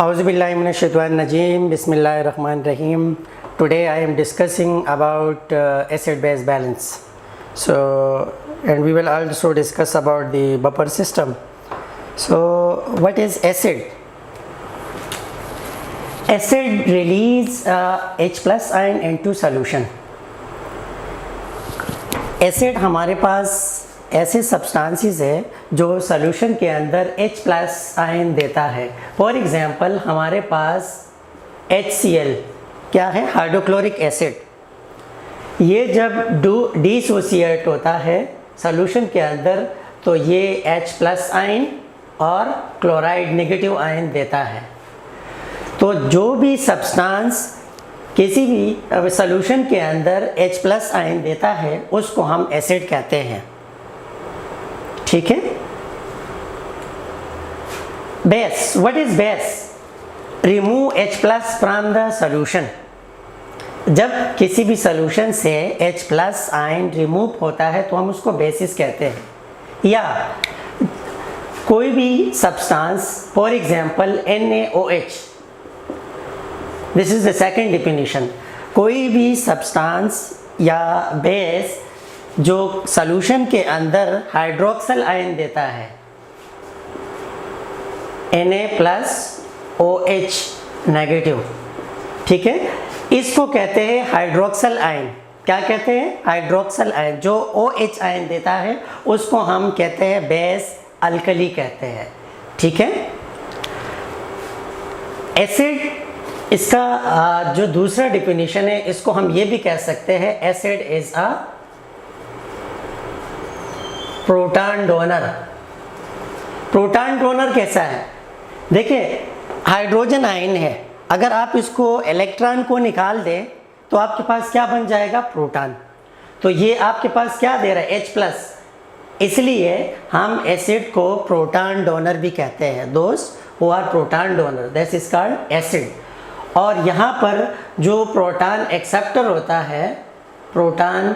Auzubillahiminash-shaytanir-rajeem. Bismillahir-rahmanir-rahim. Today I am discussing about acid-base balance. And we will also discuss about the buffer system. So, what is acid? Acid release H plus ion into solution. Acid हमारे पास ऐसे substances है जो solution के अंदर H plus ion देता है। For example हमारे पास HCl क्या है, हाइड्रोक्लोरिक एसिड। ये जब डिसोसिएट होता है सॉल्यूशन के अंदर तो ये H प्लस आयन और क्लोराइड नेगेटिव आयन देता है। तो जो भी सब्सटेंस किसी भी सॉल्यूशन के अंदर H प्लस आयन देता है उसको हम एसिड कहते हैं। ठीक है। Base, what is base? Remove H plus from the solution. जब किसी भी सॉल्यूशन से H प्लस आयन रिमूव होता है तो हम उसको बेसिस कहते हैं। या कोई भी substance, for example NaOH, this is the second definition. कोई भी सब्सटेंस या बेस जो सॉल्यूशन के अंदर हाइड्रोक्सल आयन देता है, Na+OH नेगेटिव, ठीक है, इसको कहते हैं हाइड्रोक्सल आयन। क्या कहते हैं? Hydroxyl ion. जो OH आयन देता है उसको हम कहते हैं बेस अल्कली कहते हैं। ठीक है। एसिड, इसका जो दूसरा डिफिनीशन है इसको हम ये भी कह सकते हैं, acid is a proton donor. Proton donor कैसा है? देखिए, हाइड्रोजन आयन है, अगर आप इसको इलेक्ट्रॉन को निकाल दें तो आपके पास क्या बन जाएगा? प्रोटॉन। तो ये आपके पास क्या दे रहा है? H plus. इसलिए हम एसिड को प्रोटॉन डोनर भी कहते हैं। दोस्त who are proton donor, this is called acid. और यहाँ पर जो प्रोटॉन एक्सेप्टर होता है, प्रोटॉन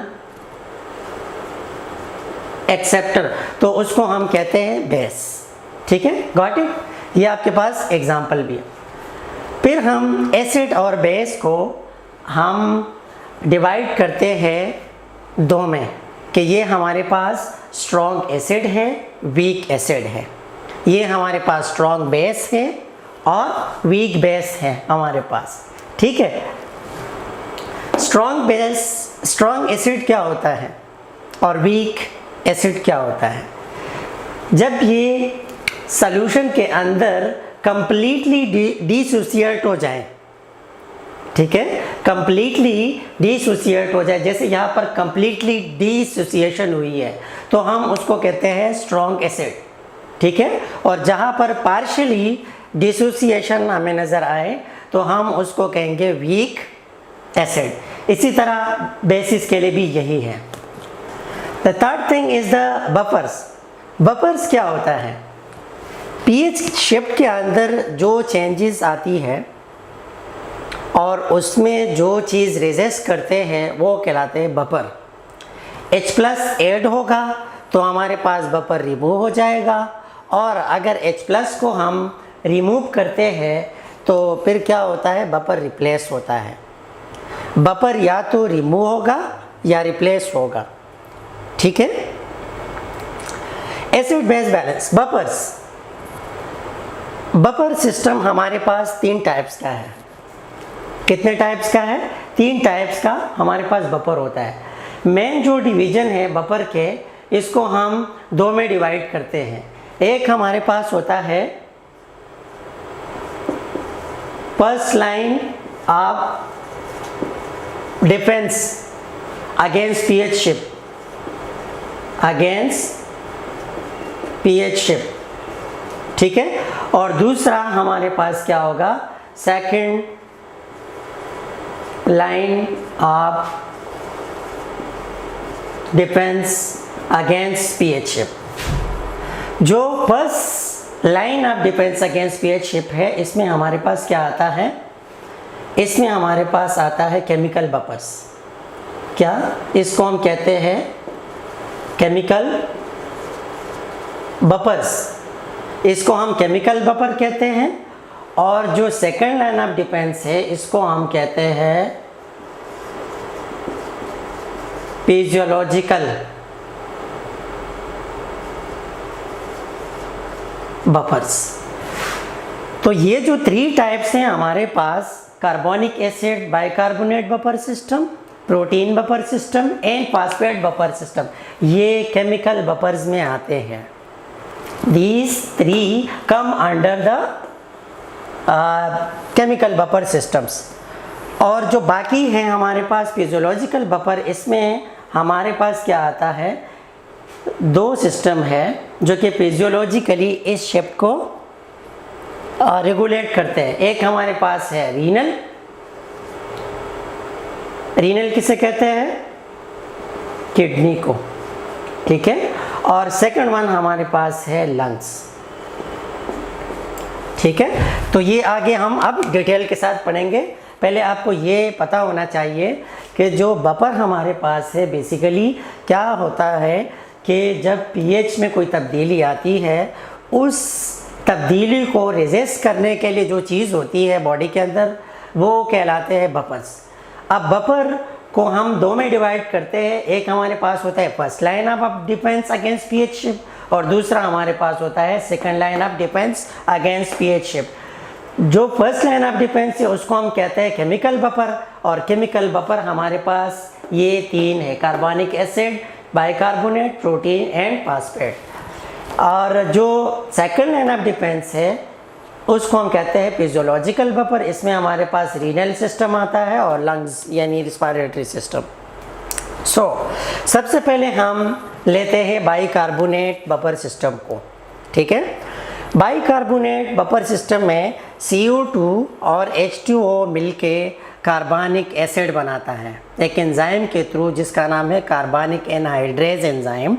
एक्सेप्टर, तो उसको हम कहते हैं बेस। ठीक है, गॉट इट? ये आपके पास एग्जाम्पल भी है। फिर हम एसिड और बेस को हम डिवाइड करते हैं दो में कि ये हमारे पास स्ट्रॉन्ग एसिड है, वीक एसिड है। ये हमारे पास स्ट्रॉन्ग बेस है और वीक बेस है हमारे पास। ठीक है। स्ट्रॉन्ग बेस, स्ट्रॉन्ग एसिड क्या होता है और वीक एसिड क्या होता है? जब ये सॉल्यूशन के अंदर कंप्लीटली डिसोसिएट हो जाए, ठीक है, कंप्लीटली डिसोसिएट हो जाए, जैसे यहाँ पर कंप्लीटली डिसोसिएशन हुई है तो हम उसको कहते हैं स्ट्रॉन्ग एसिड। ठीक है। और जहाँ पर पार्शियली डिसोसिएशन हमें नज़र आए तो हम उसको कहेंगे वीक एसिड। इसी तरह बेसिस के लिए भी यही है। The third thing is the buffers. Buffers क्या होता है? पीएच शिफ्ट के अंदर जो चेंजेस आती है और उसमें जो चीज़ रेजिस्ट करते हैं वो कहलाते हैं बफर। H प्लस ऐड होगा तो हमारे पास बफर रिमूव हो जाएगा, और अगर H प्लस को हम रिमूव करते हैं तो फिर क्या होता है? बफर रिप्लेस होता है। बफर या तो रिमूव होगा या रिप्लेस होगा। ठीक है। Acid base balance, buffers. Buffer system हमारे पास तीन टाइप्स का है। कितने टाइप्स का है? तीन टाइप्स का हमारे पास बफर होता है। मेन जो डिवीजन है बफर के, इसको हम दो में डिवाइड करते हैं। एक हमारे पास होता है first line of defence against pH shift, against pH shift. ठीक है। और दूसरा हमारे पास क्या होगा? Second line of defence against pH shift. जो first line of defence against pH shift है, इसमें हमारे पास क्या आता है? इसमें हमारे पास आता है केमिकल बफर्स। क्या? इसको हम कहते हैं केमिकल बफर्स। इसको हम केमिकल बफर कहते हैं। और जो सेकंड लाइन ऑफ डिफेंस है इसको हम कहते हैं फिजियोलॉजिकल बफर्स। तो ये जो 3 टाइप्स हैं हमारे पास, carbonic acid bicarbonate buffer system, protein buffer system and phosphate buffer system, ये केमिकल बफर्स में आते हैं। These 3 come under the chemical buffer systems. और जो बाकी हैं हमारे पास फिजियोलॉजिकल बफर, इसमें हमारे पास क्या आता है, 2 सिस्टम है जो कि फिजियोलॉजिकली इस शेप को रेगुलेट करते हैं। एक हमारे पास है रीनल, रीनल किसे कहते हैं, किडनी को, ठीक है। और सेकंड वन हमारे पास है लंग्स, ठीक है। तो ये आगे हम अब डिटेल के साथ पढ़ेंगे। पहले आपको ये पता होना चाहिए कि जो बफर हमारे पास है बेसिकली क्या होता है कि जब पीएच में कोई तब्दीली आती है, उस तब्दीली को रेजिस्ट करने के लिए जो चीज़ होती है बॉडी के अंदर, वो कहलाते हैं बफर्स। अब बफर को हम 2 में डिवाइड करते हैं। एक हमारे पास होता है first line of defence against pH shift, और दूसरा हमारे पास होता है second line of defence against pH shift. जो फर्स्ट लाइन ऑफ डिफेंस है उसको हम कहते हैं केमिकल बफर, और केमिकल बफर हमारे पास ये 3 है, carbonic acid, bicarbonate, protein and phosphate. और जो सेकंड लाइन ऑफ डिफेंस है उसको हम कहते हैं फिजियोलॉजिकल बफर। इसमें हमारे पास रीनल सिस्टम आता है और लंग्स यानी रिस्पायरेटरी सिस्टम। सबसे पहले हम लेते हैं बाइकार्बोनेट बफर सिस्टम को, ठीक है। बाइकार्बोनेट बफर सिस्टम में CO2 और H2O मिलके कार्बनिक एसिड बनाता है एक एंजाइम के थ्रू जिसका नाम है कार्बनिक एनहाइड्रेज एंजाइम।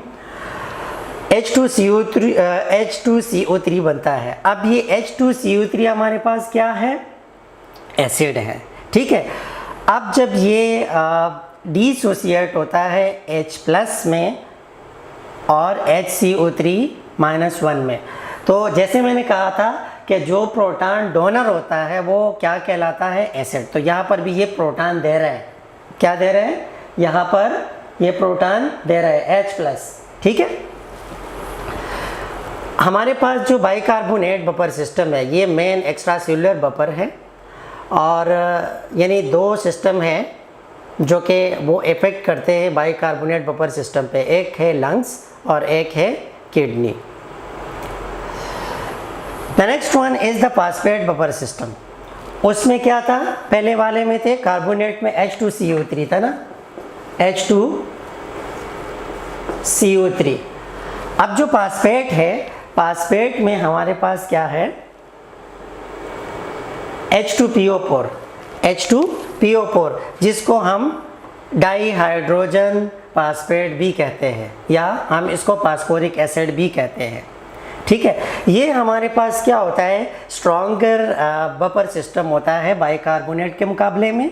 H2CO3 बनता है। अब ये H2CO3 हमारे पास क्या है, एसिड है, ठीक है। अब जब ये डिसोसिएट होता है H+ में और HCO3-1 में, तो जैसे मैंने कहा था कि जो प्रोटॉन डोनर होता है वो क्या कहलाता है, एसिड। तो यहाँ पर भी ये प्रोटॉन दे रहा है, क्या दे रहे हैं, यहाँ पर ये प्रोटॉन दे रहा है H+, ठीक है। हमारे पास जो बाइकार्बोनेट बफर सिस्टम है ये मेन एक्स्ट्रा सेलुलर बफर है, और यानी 2 सिस्टम हैं जो कि वो इफेक्ट करते हैं बाइकार्बोनेट बफर सिस्टम पे। एक है लंग्स और एक है kidney. The next one is the phosphate buffer system. उसमें क्या था, पहले वाले में थे कार्बोनेट में H2CO3 था ना, H2CO3। अब जो फास्फेट है, फास्फेट में हमारे पास क्या है, H2PO4, जिसको हम डाईहाइड्रोजन फास्फेट भी कहते हैं, या हम इसको फास्फोरिक एसिड भी कहते हैं, ठीक है। ये हमारे पास क्या होता है, स्ट्रॉन्गर बफर सिस्टम होता है बाइकार्बोनेट के मुकाबले में।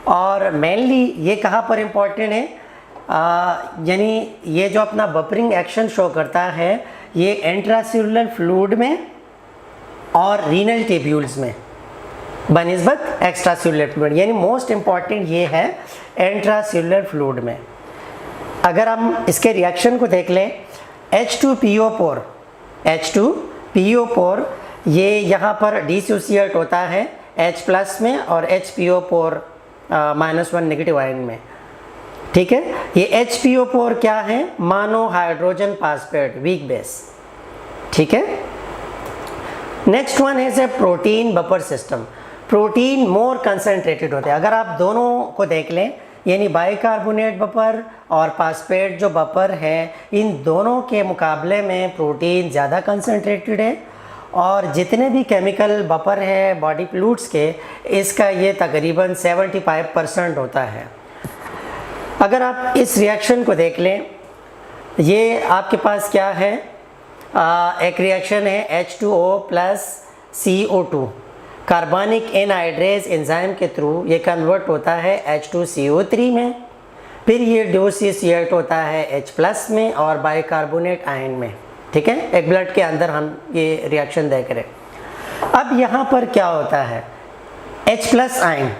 और मेनली ये कहाँ पर इम्पोर्टेंट है, यानी ये जो अपना बफरिंग एक्शन शो करता है ये इंट्रासेलुलर फ्लूइड में और रीनल टेब्यूल्स में बनिस्बत एक्स्ट्रासेलुलर फ्लूइड, यानी मोस्ट इम्पॉर्टेंट ये है इंट्रासेलुलर फ्लूइड में। अगर हम इसके रिएक्शन को देख लें, H2PO4 ये यहाँ पर डिसोसिएट होता है H+ में और HPO4-1 नेगेटिव आयन में, ठीक है। ये HPO4 क्या है, mono hydrogen phosphate, weak base, ठीक है। नेक्स्ट वन है ए प्रोटीन बफर सिस्टम। प्रोटीन मोर कंसंट्रेटेड होते हैं। अगर आप दोनों को देख लें, यानी बाइकार्बोनेट बफर और फास्फेट जो बफर है, इन दोनों के मुकाबले में प्रोटीन ज़्यादा कंसंट्रेटेड है। और जितने भी केमिकल बफर है बॉडी फ्लूइड्स के, इसका ये तकरीबन 75% होता है। अगर आप इस रिएक्शन को देख लें, ये आपके पास क्या है, एक रिएक्शन है H2O + CO2, carbonic anhydrase enzyme के थ्रू ये कन्वर्ट होता है H2CO3 में, फिर ये डिसोसिएट होता है H+ में और बाइकार्बोनेट आयन में, ठीक है। एक ब्लड के अंदर हम ये रिएक्शन देख रहे हैं। अब यहाँ पर क्या होता है, H plus ion,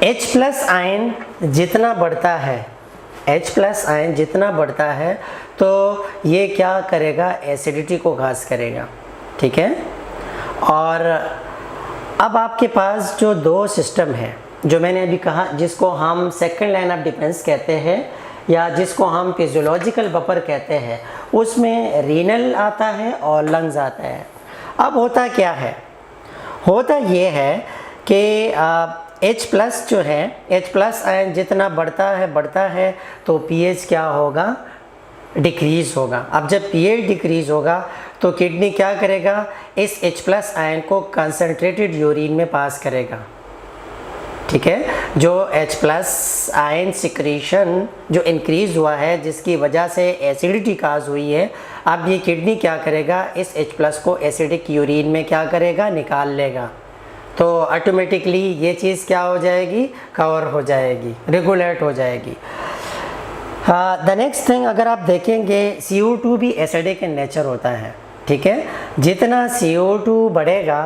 H plus ion जितना बढ़ता है, H प्लस आयन जितना बढ़ता है तो ये क्या करेगा, एसिडिटी को घास करेगा, ठीक है। और अब आपके पास जो दो सिस्टम है, जो मैंने अभी कहा, जिसको हम सेकंड लाइन ऑफ डिफेंस कहते हैं या जिसको हम फिजियोलॉजिकल बफर कहते हैं, उसमें रीनल आता है और लंग्स आता है। अब होता क्या है, होता ये है कि H प्लस जो है, H प्लस आयन जितना बढ़ता है तो pH क्या होगा, डिक्रीज़ होगा। अब जब pH डिक्रीज़ होगा तो किडनी क्या करेगा, इस H प्लस आयन को कंसनट्रेटेड यूरिन में पास करेगा, ठीक है। जो H प्लस आयन सिक्रीशन जो इंक्रीज़ हुआ है, जिसकी वजह से एसिडिटी काज हुई है, अब ये किडनी क्या करेगा, इस H प्लस को एसिडिक यूरिन में क्या करेगा, निकाल लेगा। तो ऑटोमेटिकली ये चीज़ क्या हो जाएगी, कवर हो जाएगी, रेगुलेट हो जाएगी। द नेक्स्ट थिंग, अगर आप देखेंगे CO2 भी एसिडिक इन नेचर होता है, ठीक है। जितना CO2 बढ़ेगा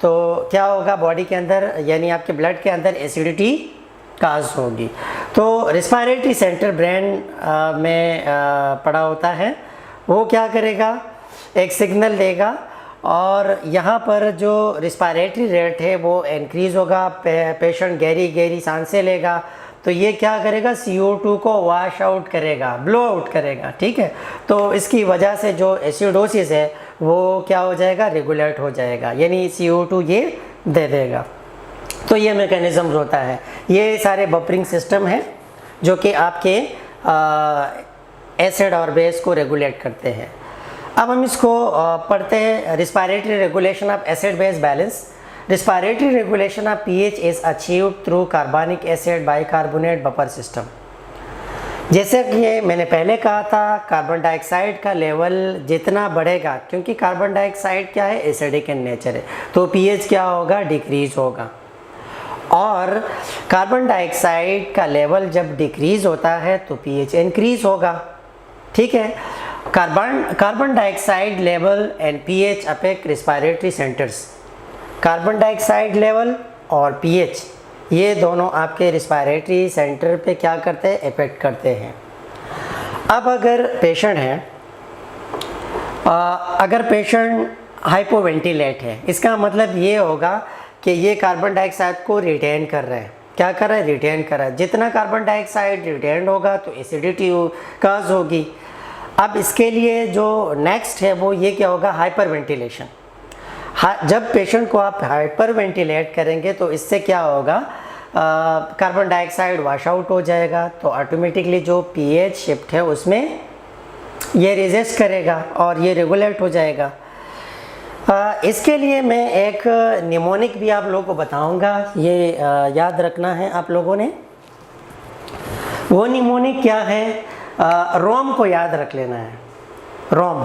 तो क्या होगा बॉडी के अंदर, यानी आपके ब्लड के अंदर एसिडिटी काज होगी। तो रिस्पायरेटरी सेंटर ब्रेन में पड़ा होता है, वो क्या करेगा, एक सिग्नल देगा और यहाँ पर जो रिस्पायरेटरी रेट है वो इंक्रीज़ होगा, पेशेंट गहरी सांसें लेगा, तो ये क्या करेगा, CO2 को वॉश आउट करेगा, ब्लो आउट करेगा, ठीक है। तो इसकी वजह से जो एसिडोसिस है वो क्या हो जाएगा, रेगुलेट हो जाएगा, यानी CO2 ये दे देगा। तो ये मैकेनिज़्म होता है, ये सारे बफरिंग सिस्टम हैं जो कि आपके एसिड और बेस को रेगुलेट करते हैं। अब हम इसको पढ़ते हैं, respiratory regulation of acid base balance. Respiratory regulation of pH is achieved through carbonic acid bicarbonate buffer system। जैसे कि ये मैंने पहले कहा था, कार्बन डाइऑक्साइड का लेवल जितना बढ़ेगा, क्योंकि कार्बन डाइऑक्साइड क्या है, एसिडिक इन नेचर है, तो pH क्या होगा, डिक्रीज होगा। और कार्बन डाइऑक्साइड का लेवल जब डिक्रीज होता है तो pH इंक्रीज होगा, ठीक है। Carbon dioxide level and pH affect respiratory centres. Carbon dioxide level और pH ये दोनों आपके रिस्पायरेटरी सेंटर पे क्या करते हैं, इफेक्ट करते हैं। अब अगर पेशेंट है, अगर पेशेंट हाइपोवेंटिलेट है, इसका मतलब ये होगा कि ये कार्बन डाइऑक्साइड को रिटेन कर रहा है, क्या कर रहा है, रिटेन कर रहा है। जितना कार्बन डाइऑक्साइड रिटेन होगा तो एसिडिटी काज होगी। अब इसके लिए जो नेक्स्ट है वो ये क्या होगा, हाइपर वेंटिलेशन। जब पेशेंट को आप हाइपर वेंटिलेट करेंगे तो इससे क्या होगा, कार्बन डाइऑक्साइड वॉश आउट हो जाएगा, तो ऑटोमेटिकली जो pH शिफ्ट है उसमें ये रेजिस्ट करेगा और ये रेगुलेट हो जाएगा। इसके लिए मैं एक निमोनिक भी आप लोगों को बताऊंगा, ये याद रखना है आप लोगों ने। वो निमोनिक क्या है, रोम को याद रख लेना है, रोम।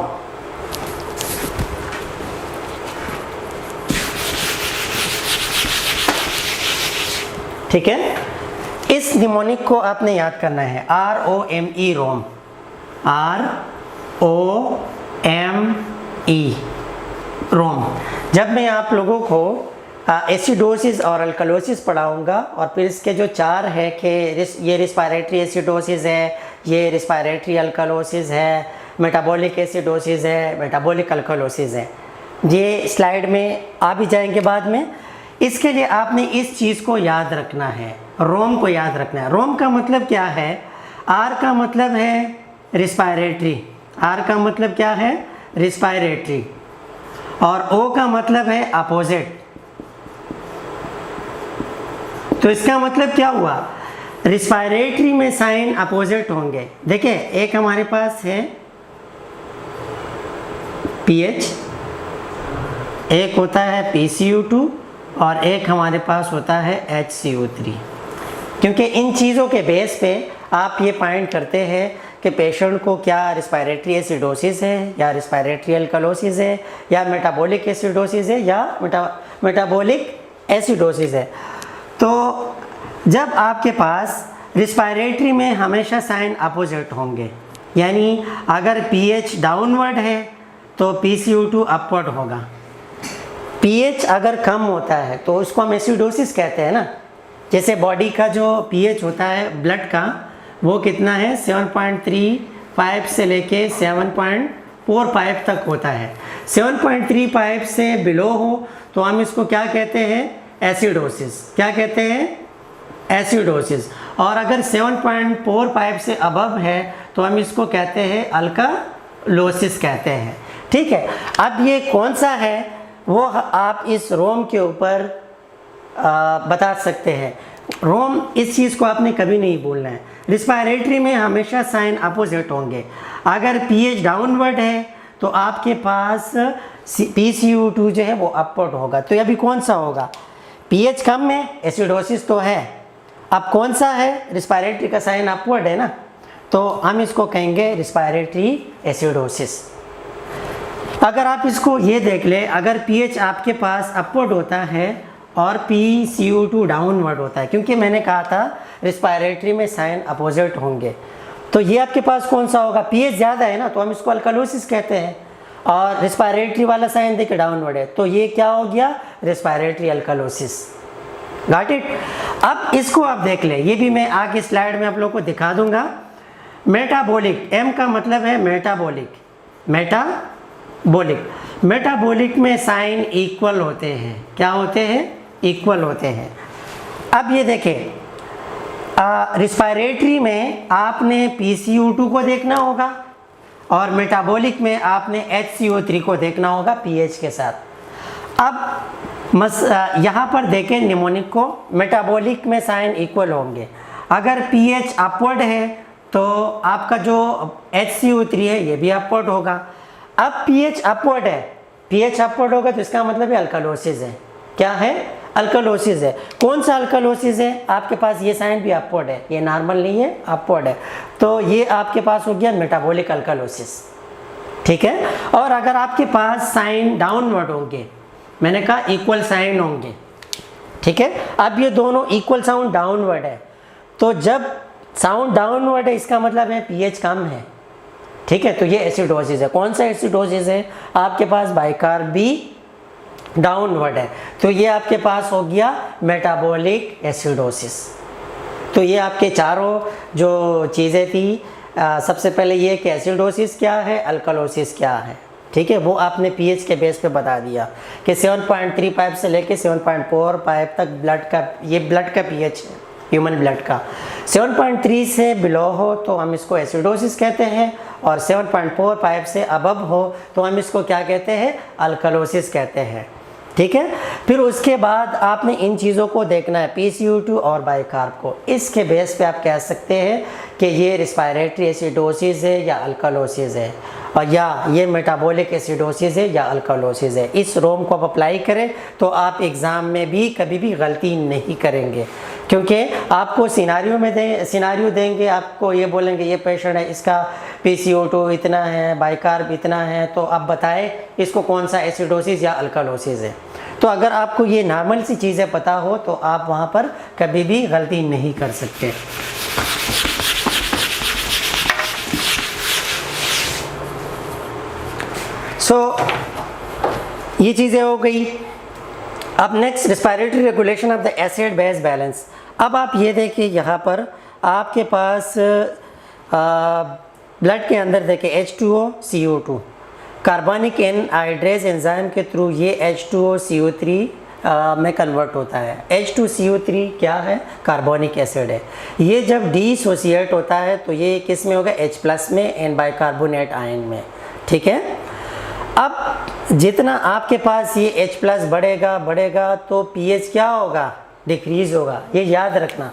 ठीक है, इस निमोनिक को आपने याद करना है, ROME, रोम, ROME, रोम। जब मैं आप लोगों को एसिडोसिस और अल्कलोसिस पढ़ाऊंगा और फिर इसके जो चार है कि ये रिस्पायरेटरी एसिडोसिस है, ये रिस्पायरेटरी अल्कलोसिस है, मेटाबॉलिक एसिडोसिस है, मेटाबॉलिक अल्कलोसिस है, ये स्लाइड में आ भी जाएंगे बाद में। इसके लिए आपने इस चीज़ को याद रखना है, रोम को याद रखना है। रोम का मतलब क्या है, R का मतलब है रिस्पायरेटरी, R का मतलब क्या है, रिस्पायरेटरी, और O का मतलब है अपोजिट। तो इसका मतलब क्या हुआ, रिस्पायरेटरी में साइन अपोजिट होंगे। देखिए, एक हमारे पास है pH, एक होता है PCO2 और एक हमारे पास होता है HCO3। क्योंकि इन चीज़ों के बेस पे आप ये पॉइंट करते हैं कि पेशेंट को क्या रिस्पायरेटरी एसिडोसिस है या रिस्पायरेटरी अल्कलोसिस है या मेटाबॉलिक एसिडोसिस है या मेटाबॉलिक एसिडोसिस है। तो जब आपके पास रिस्पायरेटरी में हमेशा साइन अपोजिट होंगे, यानी अगर pH डाउनवर्ड है तो PCO2 अपवर्ड होगा, पीएच अगर कम होता है तो उसको हम एसिडोसिस कहते हैं ना। जैसे बॉडी का जो पीएच होता है ब्लड का, वो कितना है 7.35 से लेके 7.45 तक होता है। 7.35 से बिलो हो तो हम इसको क्या कहते हैं, एसिडोसिस। क्या कहते हैं, एसिडोसिस। और अगर 7.45 से अबव है तो हम इसको कहते हैं अल्कालोसिस कहते हैं। ठीक है, अब ये कौन सा है वो आप इस रोम के ऊपर बता सकते हैं। रोम, इस चीज़ को आपने कभी नहीं बोलना है। रिस्पायरेटरी में हमेशा साइन अपोजिट होंगे। अगर पीएच डाउनवर्ड है तो आपके पास PCO2 जो है वो अपवर्ड होगा। तो अभी कौन सा होगा, पीएच कम में एसिडोसिस तो है, अब कौन सा है, रिस्पायरेटरी का साइन अपवर्ड है ना, तो हम इसको कहेंगे रिस्पायरेटरी एसिडोसिस। अगर आप इसको ये देख ले, अगर पीएच आपके पास अपवर्ड होता है और PCO2 डाउनवर्ड होता है, क्योंकि मैंने कहा था रिस्पायरेटरी में साइन अपोजिट होंगे, तो ये आपके पास कौन सा होगा, पीएच ज़्यादा है ना तो हम इसको अल्कालोसिस कहते हैं, और रिस्पायरेटरी वाला साइन देखिए डाउनवर्ड है, तो ये क्या हो गया, रिस्पायरेटरी अल्कालोसिस। Got it. अब इसको आप देख ले, ये भी मैं आगे स्लाइड में आप लोगों को दिखा दूंगा। मेटाबॉलिक, एम का मतलब है मेटाबॉलिक। मेटाबॉलिक में साइन इक्वल होते हैं। क्या होते हैं, इक्वल होते हैं। अब ये देखें, रिस्पायरेटरी में आपने PCO2 को देखना होगा और मेटाबॉलिक में आपने HCO3 को देखना होगा पीएच के साथ। अब यहाँ पर देखें निमोनिक को, मेटाबॉलिक में साइन इक्वल होंगे। अगर पीएच अपवर्ड है तो आपका जो HCO3 है ये भी अपवर्ड होगा। अब पीएच अपवर्ड है, पीएच अपवर्ड होगा तो इसका मतलब है अल्कालोसिस है। क्या है, अल्कालोसिस है। कौन सा अल्कालोसिस है, आपके पास ये साइन भी अपवर्ड है, ये नॉर्मल नहीं है, अपवर्ड है, तो ये आपके पास हो गया मेटाबॉलिक अल्कालोसिस। ठीक है, और अगर आपके पास साइन डाउनवर्ड होंगे, मैंने कहा इक्वल साइन होंगे, ठीक है। अब ये दोनों इक्वल साउंड डाउनवर्ड है, तो जब साउंड डाउनवर्ड है इसका मतलब है पीएच कम है। ठीक है, तो ये एसिडोसिस है। कौन सा एसिडोसिस है, आपके पास बाइकार्ब भी डाउनवर्ड है, तो ये आपके पास हो गया मेटाबॉलिक एसिडोसिस। तो ये आपके चारों जो चीज़ें थी, सबसे पहले ये कि एसिडोसिस क्या है, अल्कालोसिस क्या है। ठीक है, वो आपने पीएच के बेस पे बता दिया कि 7.35 से लेके 7.45 तक ब्लड का, ये ब्लड का पीएच है ह्यूमन ब्लड का। 7.3 से बिलो हो तो हम इसको एसिडोसिस कहते हैं, और 7.45 से अबव हो तो हम इसको क्या कहते हैं, अल्कालोसिस कहते हैं। ठीक है, फिर उसके बाद आपने इन चीज़ों को देखना है, PCO2 और बाइकार्ब को। इसके बेस पे आप कह सकते हैं कि ये रिस्पायरेटरी एसिडोसिस है या अल्कालोसिस है, और या ये मेटाबॉलिक एसिडोसिस है या अल्कालोसिस है। इस रोम को आप अप्लाई करें तो आप एग्ज़ाम में भी कभी भी गलती नहीं करेंगे, क्योंकि आपको सिनारियो देंगे, आपको ये बोलेंगे ये पेशेंट है, इसका PCO2 इतना है, बाइकार्ब इतना है, तो आप बताएं इसको कौन सा एसिडोसिस या अल्कालोसिस है। तो अगर आपको ये नॉर्मल सी चीज़ें पता हो तो आप वहाँ पर कभी भी गलती नहीं कर सकते। ये चीज़ें हो गई। अब next, respiratory regulation of the acid base balance. अब आप ये देखिए, यहाँ पर आपके पास ब्लड के अंदर देखिए H2O CO2 carbonic anhydrase enzyme के थ्रू ये H2O CO3 में कन्वर्ट होता है। H2CO3 क्या है, कार्बोनिक एसिड है। ये जब डिसोसिएट होता है तो ये किस में होगा, H+ में, एन बाइकार्बोनेट आयन में। ठीक है, अब जितना आपके पास ये H+ बढ़ेगा तो पीएच क्या होगा, डिक्रीज होगा। ये याद रखना,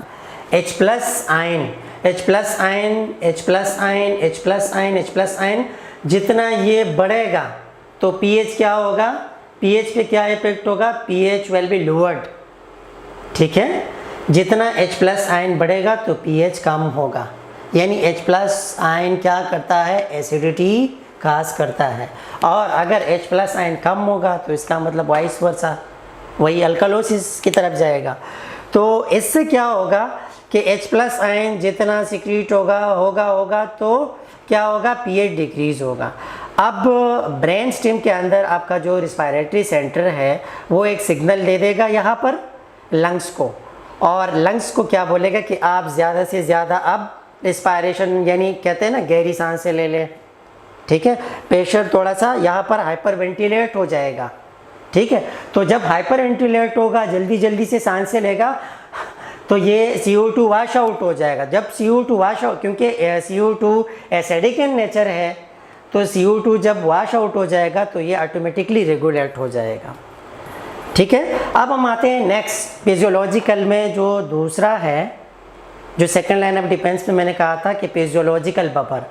H+ आयन जितना ये बढ़ेगा तो पीएच क्या होगा, पीएच पे क्या इफेक्ट होगा, पीएच विल बी लोअर्ड। ठीक है, जितना H+ आयन बढ़ेगा तो पीएच कम होगा, यानी H+ आयन क्या करता है, एसिडिटी काज करता है। और अगर H+ आयन कम होगा तो इसका मतलब वाइस वर्सा, वही अल्कालोसिस की तरफ जाएगा। तो इससे क्या होगा कि H+ आयन जितना सिक्रीट होगा तो क्या होगा, पीएच डिक्रीज होगा। अब ब्रेन स्टेम के अंदर आपका जो रिस्पायरेटरी सेंटर है वो एक सिग्नल दे देगा यहाँ पर लंग्स को, और लंग्स को क्या बोलेगा कि आप ज़्यादा से ज़्यादा अब रिस्पायरेशन यानी कहते हैं ना गहरी सांसें ले लें, ठीक है। प्रेशर थोड़ा सा यहाँ पर हाइपर वेंटिलेट हो जाएगा, ठीक है। तो जब हाइपर वेंटिलेट होगा, जल्दी जल्दी से सांसें लेगा, तो ये CO2 वाश आउट हो जाएगा। जब CO2 वाश आउट, क्योंकि CO2 एसिडिक इन नेचर है, तो CO2 जब वाश आउट हो जाएगा तो ये ऑटोमेटिकली रेगुलेट हो जाएगा, ठीक है। अब हम आते हैं नेक्स्ट फिजियोलॉजिकल में, जो दूसरा है, जो सेकंड लाइन ऑफ डिफेंस में मैंने कहा था कि फिजियोलॉजिकल बफर।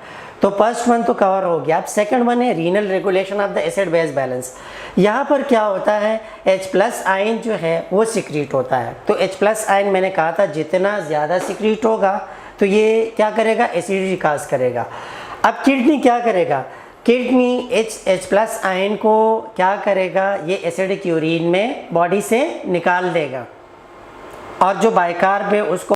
तो फर्स्ट वन तो कवर हो गया। अब सेकंड वन है renal regulation of the acid base balance. यहाँ पर क्या होता है, H+ आयन जो है वो सिक्रीट होता है। तो H+ आयन मैंने कहा था जितना ज़्यादा सिक्रीट होगा तो ये क्या करेगा, एसिडिटी काज करेगा। अब किडनी क्या करेगा, किडनी H+ आयन को क्या करेगा, ये एसिडिक यूरिन में बॉडी से निकाल देगा, और जो बाइकार्ब है उसको